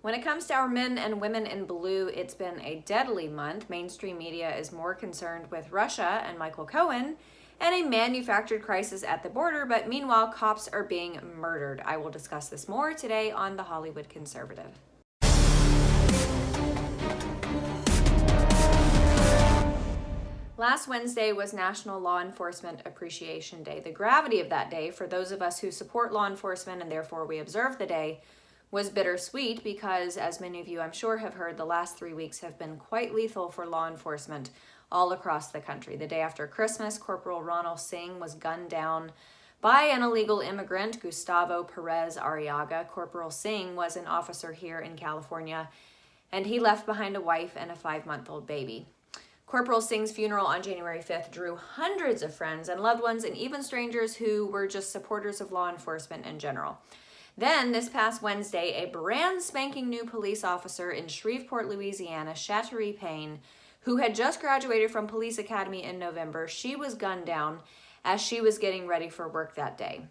When it comes to our men and women in blue, it's been a deadly month. Mainstream media is more concerned with Russia and Michael Cohen and a manufactured crisis at the border, but meanwhile, cops are being murdered. I will discuss this more today on The Hollywood Conservative. Last Wednesday was National Law Enforcement Appreciation Day. The gravity of that day, for those of us who support law enforcement and therefore we observe the day, was bittersweet because, as many of you I'm sure have heard, the last 3 weeks have been quite lethal for law enforcement all across the country. The day after Christmas, Corporal Ronald Singh was gunned down by an illegal immigrant, Gustavo Perez Arriaga. Corporal Singh was an officer here in California, and he left behind a wife and a 5-month-old baby. Corporal Singh's funeral on January 5th drew hundreds of friends and loved ones and even strangers who were just supporters of law enforcement in general. Then, this past Wednesday, a brand spanking new police officer in Shreveport, Louisiana, Shattery Payne, who had just graduated from police academy in November, she was gunned down as she was getting ready for work that day.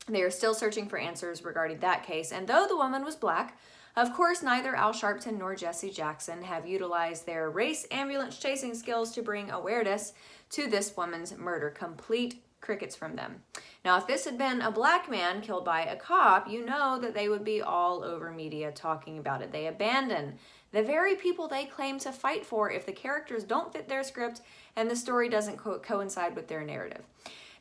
They are still searching for answers regarding that case, and though the woman was black, of course, neither Al Sharpton nor Jesse Jackson have utilized their race ambulance chasing skills to bring awareness to this woman's murder. Complete crickets from them. Now, if this had been a black man killed by a cop, you know that they would be all over media talking about it. They abandon the very people they claim to fight for if the characters don't fit their script and the story doesn't coincide with their narrative.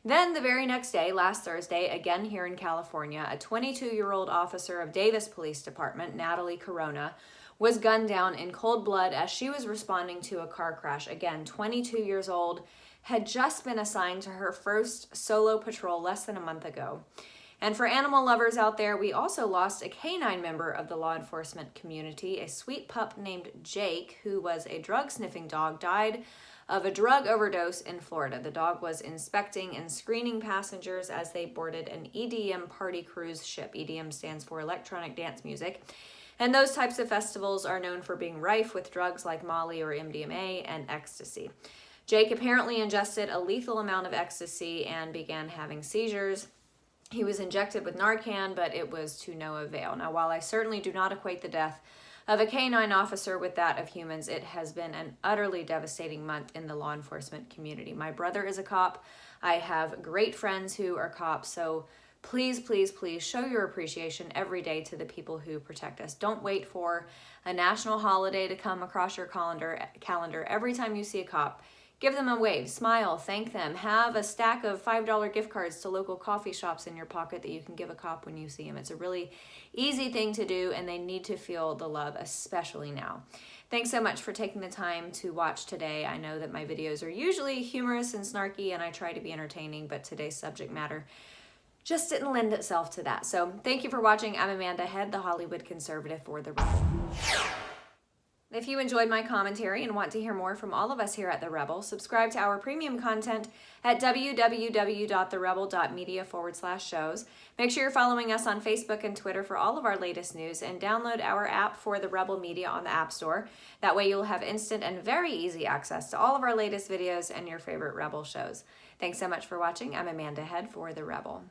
Then the very next day, last Thursday, again here in California, a 22-year-old officer of Davis Police Department, Natalie Corona, was gunned down in cold blood as she was responding to a car crash. Again, 22 years old, had just been assigned to her first solo patrol less than a month ago. And for animal lovers out there, we also lost a canine member of the law enforcement community. A sweet pup named Jake, who was a drug-sniffing dog, died of a drug overdose in Florida. The dog was inspecting and screening passengers as they boarded an EDM party cruise ship. EDM stands for electronic dance music. And those types of festivals are known for being rife with drugs like Molly or MDMA and ecstasy. Jake apparently ingested a lethal amount of ecstasy and began having seizures. He was injected with Narcan, but it was to no avail. Now, while I certainly do not equate the death of a canine officer with that of humans, it has been an utterly devastating month in the law enforcement community. My brother is a cop. I have great friends who are cops, so please, please, please show your appreciation every day to the people who protect us. Don't wait for a national holiday to come across your calendar. Every time you see a cop, give them a wave, smile, thank them. Have a stack of $5 gift cards to local coffee shops in your pocket that you can give a cop when you see him. It's a really easy thing to do, and they need to feel the love, especially now. Thanks so much for taking the time to watch today. I know that my videos are usually humorous and snarky, and I try to be entertaining, but today's subject matter just didn't lend itself to that. So thank you for watching. I'm Amanda Head, the Hollywood Conservative for The Rebel. If you enjoyed my commentary and want to hear more from all of us here at The Rebel, subscribe to our premium content at www.therebel.media/shows. Make sure you're following us on Facebook and Twitter for all of our latest news, and download our app for The Rebel Media on the App Store. That way you'll have instant and very easy access to all of our latest videos and your favorite Rebel shows. Thanks so much for watching. I'm Amanda Head for The Rebel.